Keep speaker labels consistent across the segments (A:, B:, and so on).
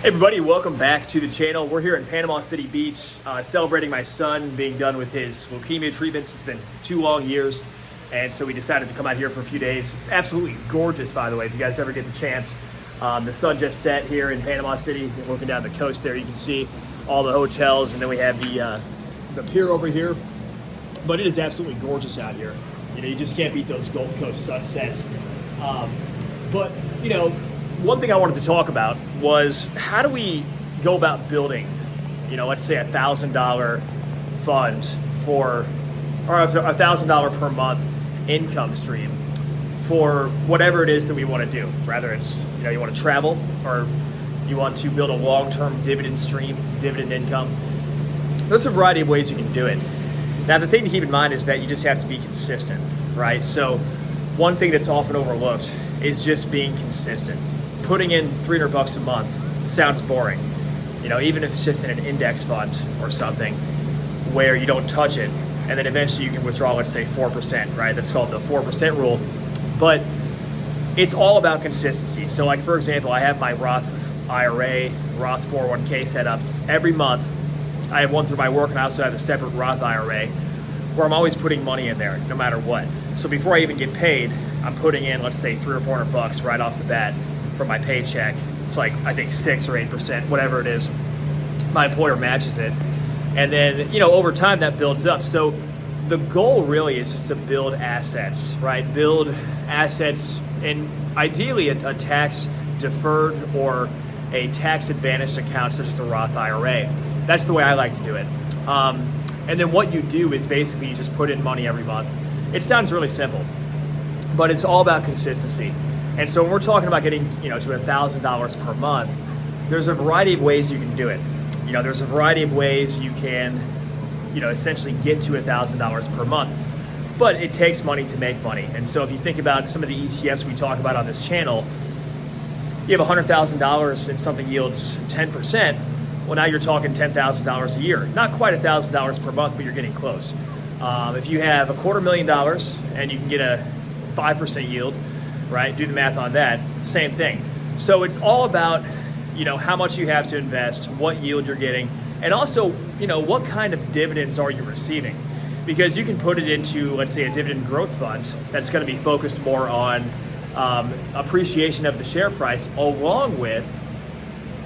A: Hey everybody, welcome back to the channel. We're here in Panama City Beach celebrating my son being done with his leukemia treatments. It's been 2 long years, and so we decided to come out here for a few days. It's absolutely gorgeous, by the way, if you guys ever get the chance. The sun just set here in Panama City. Looking down the coast there, you can see all the hotels, and then we have the pier over here. But it is absolutely gorgeous out here. You know, you just can't beat those Gulf Coast sunsets. But, you know, one thing I wanted to talk about was how do we go about building, you know, let's say $1,000 fund or $1,000 per month income stream for whatever it is that we want to do. Rather it's, you know, you want to travel or you want to build a long-term dividend stream, dividend income. There's a variety of ways you can do it. Now, the thing to keep in mind is that you just have to be consistent, right? So one thing that's often overlooked is just being consistent. Putting in $300 a month sounds boring, you know, even if it's just in an index fund or something where you don't touch it, and then eventually you can withdraw, let's say 4%, right? That's called the 4% rule. But it's all about consistency. So like, for example, I have my Roth IRA, Roth 401k set up every month. I have one through my work, and I also have a separate Roth IRA where I'm always putting money in there no matter what. So before I even get paid, I'm putting in, let's say, $300 or $400 right off the bat from my paycheck. It's like, I think 6 or 8%, whatever it is. My employer matches it. And then, you know, over time that builds up. So the goal really is just to build assets, right? Build assets in ideally a tax deferred or a tax advantaged account such as a Roth IRA. That's the way I like to do it. And then what you do is basically you just put in money every month. It sounds really simple, but it's all about consistency. And so when we're talking about getting, you know, to $1,000 per month, there's a variety of ways you can do it. You know, there's a variety of ways you can, you know, essentially get to $1,000 per month. But it takes money to make money. And so if you think about some of the ETFs we talk about on this channel, you have $100,000 and something yields 10%. Well, now you're talking $10,000 a year. Not quite $1,000 per month, but you're getting close. If you have $250,000 and you can get a 5% yield, right? Do the math on that. Same thing. So it's all about, you know, how much you have to invest, what yield you're getting, and also, you know, what kind of dividends are you receiving? Because you can put it into, let's say, a dividend growth fund that's going to be focused more on appreciation of the share price along with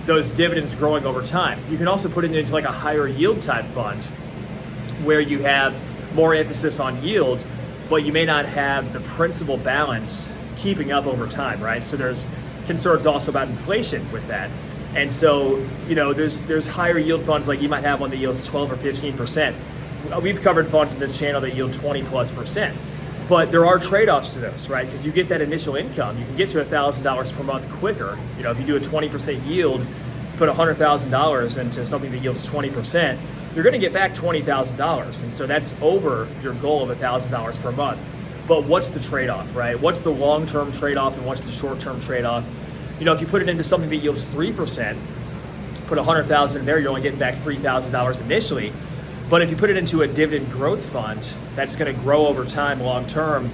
A: those dividends growing over time. You can also put it into like a higher yield type fund where you have more emphasis on yield, but you may not have the principal balance keeping up over time, right? So there's concerns also about inflation with that. And so, you know, there's higher yield funds, like you might have one that yields 12 or 15%. We've covered funds in this channel that yield 20+%. But there are trade-offs to those, right? Because you get that initial income. You can get to $1,000 per month quicker. You know, if you do a 20% yield, put $100,000 into something that yields 20%, you're going to get back $20,000. And so that's over your goal of $1,000 per month. But what's the trade-off, right? What's the long-term trade-off and what's the short-term trade-off? You know, if you put it into something that yields 3%, put $100,000 in there, you're only getting back $3,000 initially. But if you put it into a dividend growth fund, that's going to grow over time long-term,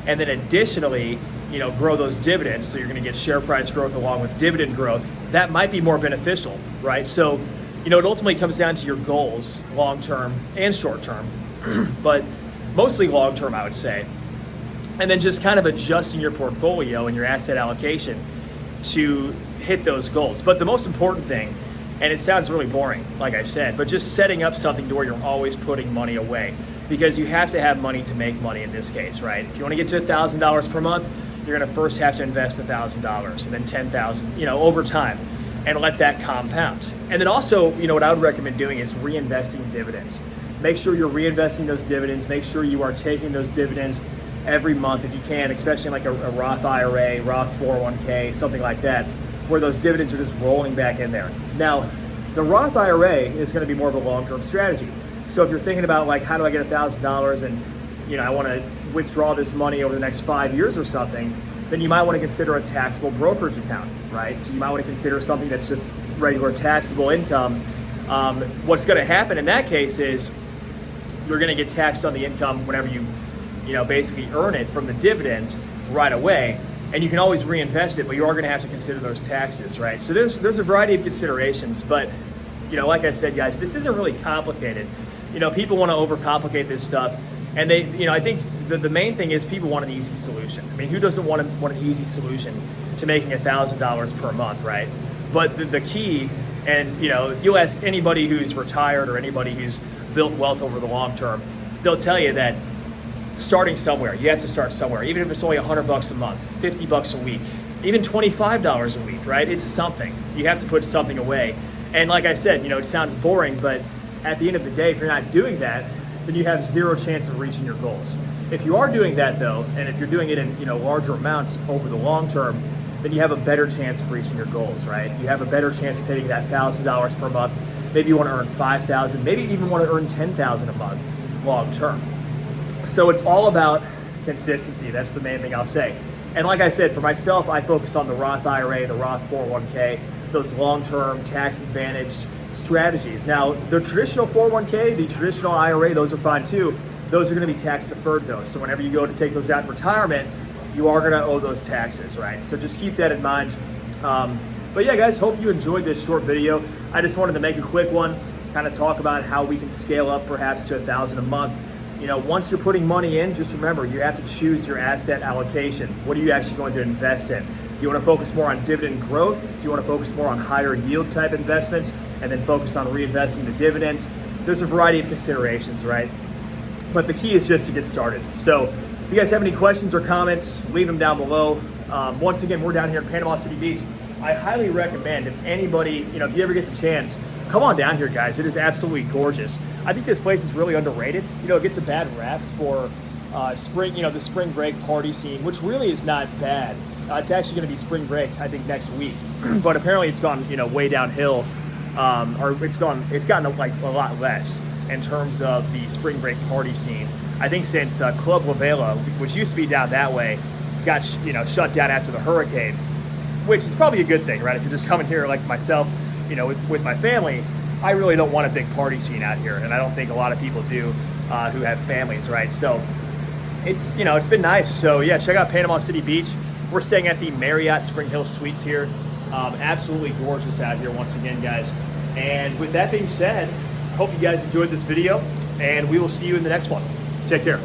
A: and then additionally, you know, grow those dividends. So you're going to get share price growth along with dividend growth. That might be more beneficial, right? So, you know, it ultimately comes down to your goals, long-term and short-term, but mostly long-term, I would say. And then just kind of adjusting your portfolio and your asset allocation to hit those goals. But the most important thing, and it sounds really boring, like I said, but just setting up something to where you're always putting money away, because you have to have money to make money in this case, right? If you want to get to $1,000 per month, you're going to first have to invest $1,000 and then $10,000, you know, over time, and let that compound. And then also, you know, what I would recommend doing is reinvesting dividends. Make sure you're reinvesting those dividends. Make sure you are taking those dividends every month if you can, especially like a Roth IRA, Roth 401k, something like that, where those dividends are just rolling back in there. Now, the Roth IRA is going to be more of a long-term strategy. So if you're thinking about like, how do I get $1,000 and, you know, I want to withdraw this money over the next 5 years or something, then you might want to consider a taxable brokerage account, right? So you might want to consider something that's just regular taxable income. What's going to happen in that case is you're going to get taxed on the income whenever you know, basically earn it from the dividends right away. and you can always reinvest it, but you are going to have to consider those taxes, right? So there's a variety of considerations, but like I said, guys, this isn't really complicated. People want to overcomplicate this stuff, and I think the main thing is people want an easy solution. I mean, who doesn't want an easy solution to making $1,000 per month, right? But the key, and you'll ask anybody who's retired or anybody who's built wealth over the long term, they'll tell you that starting somewhere, you have to start somewhere, even if it's only $100 a month, $50 a week, even $25 a week, right? It's something. You have to put something away. And like I said, it sounds boring, but at the end of the day, if you're not doing that, then you have zero chance of reaching your goals. If you are doing that though, and if you're doing it in larger amounts over the long term, then you have a better chance of reaching your goals, right? You have a better chance of hitting that $1,000 per month. Maybe you want to earn $5,000, maybe you even want to earn $10,000 a month long term. So it's all about consistency. That's the main thing I'll say. And like I said, for myself, I focus on the Roth IRA, the Roth 401k, those long-term tax-advantaged strategies. Now, the traditional 401k, the traditional IRA, those are fine too. Those are going to be tax-deferred though. So whenever you go to take those out in retirement, you are going to owe those taxes, right? So just keep that in mind. But yeah, guys, hope you enjoyed this short video. I just wanted to make a quick one, kind of talk about how we can scale up perhaps to $1,000 a month. Once you're putting money in, just remember, you have to choose your asset allocation. What are you actually going to invest in? Do you want to focus more on dividend growth? Do you want to focus more on higher yield type investments and then focus on reinvesting the dividends? There's a variety of considerations, right? But the key is just to get started. So if you guys have any questions or comments, leave them down below. Once again, we're down here in Panama City Beach. I highly recommend, if anybody, if you ever get the chance, come on down here, guys. It is absolutely gorgeous. I think this place is really underrated. It gets a bad rap for spring, the spring break party scene, which really is not bad. It's actually going to be spring break, I think, next week. But apparently it's gone, way downhill, or it's gotten like a lot less in terms of the spring break party scene. I think since Club La Vela, which used to be down that way, got shut down after the hurricane, which is probably a good thing, right? If you're just coming here like myself, with my family, I really don't want a big party scene out here, and I don't think a lot of people do who have families, right? So it's it's been nice. So yeah, check out Panama City Beach. We're staying at the Marriott Spring Hill Suites here. Absolutely gorgeous out here once again, guys. And with that being said, I hope you guys enjoyed this video, and we will see you in the next one. Take care.